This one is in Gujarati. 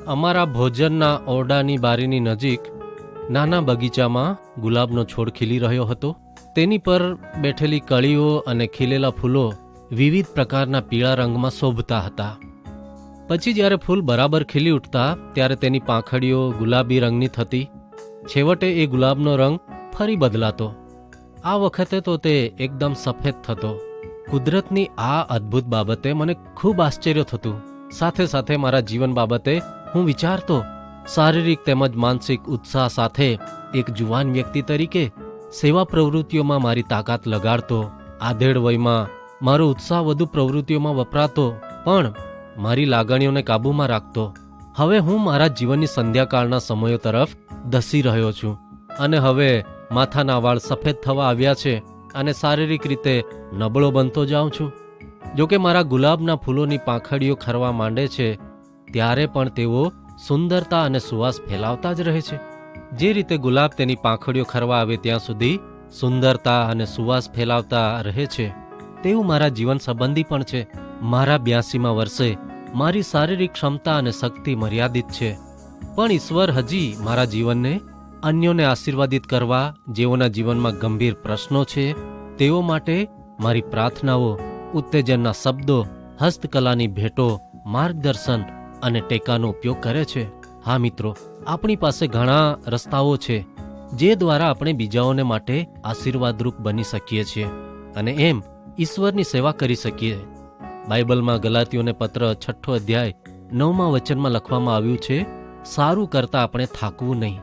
અમારા ભોજનના ઓરડાની બારીની નજીક નાના બગીચામાં ગુલાબનો છોડ ખીલી રહ્યો હતો. તેની પર બેઠેલી કળીઓ અને ખીલેલા ફૂલો વિવિધ પ્રકારના પીળા રંગમાં શોભતા હતા. પછી જ્યારે ફૂલ બરાબર ખીલી ઉઠતા ત્યારે તેની પાંખડીઓ ગુલાબી રંગની થતી. છેવટે એ ગુલાબનો રંગ ફરી બદલાતો. આ વખતે તો તે એકદમ સફેદ થતો. કુદરતની આ અદ્ભુત બાબતે મને ખૂબ આશ્ચર્ય થતું. સાથે સાથે મારા જીવન બાબતે હું વિચારતો. શારીરિક તેમજ માનસિક ઉત્સાહ સાથે એક જુવાન વ્યક્તિ તરીકે સેવા પ્રવૃત્તિઓમાં મારી તાકાત લગાડતો. આધેડ વયમાં મારો ઉત્સાહ વધુ પ્રવૃત્તિઓમાં વપરાતો, પણ મારી લાગણીઓને કાબૂમાં રાખતો. હવે હું મારા જીવનની સંધ્યાકાળના સમયો તરફ ધસી રહ્યો છું અને હવે માથાના વાળ સફેદ થવા આવ્યા છે અને શારીરિક રીતે નબળો બનતો જાઉં છું. જોકે મારા ગુલાબના ફૂલોની પાંખડીઓ ખરવા માંડે છે ત્યારે પણ તેઓ સુંદરતા અને સુવાસ ફેલાવતા જ રહે છે. જે રીતે ગુલાબ તેની પાંખડીઓ ખરવા આવે ત્યાં સુધી સુંદરતા અને સુવાસ ફેલાવતા રહે છે, તેવું મારા જીવન સંબંધી પણ છે. મારા 82મા વર્ષે મારી શારીરિક ક્ષમતા અને શક્તિ મર્યાદિત છે, પણ ઈશ્વર હજી મારા જીવનને અન્યોને આશીર્વાદિત કરવા, જેઓના જીવનમાં ગંભીર પ્રશ્નો છે તેઓ માટે મારી પ્રાર્થનાઓ, ઉત્તેજનના શબ્દો, હસ્તકલાની ભેટો, માર્ગદર્શન અને ટેકાનો ઉપયોગ કરે છે. હા મિત્રો, આપણી પાસે ઘણા રસ્તાઓ છે જે દ્વારા આપણે બીજાઓને માટે આશીર્વાદરૂપ બની શકીએ છીએ અને એમ ઈશ્વરની સેવા કરી શકીએ. બાઇબલમાં ગલાતીઓને પત્ર 6 અધ્યાય 9મા વચનમાં લખવામાં આવ્યું છે, સારું કરતા આપણે થાકવું નહીં.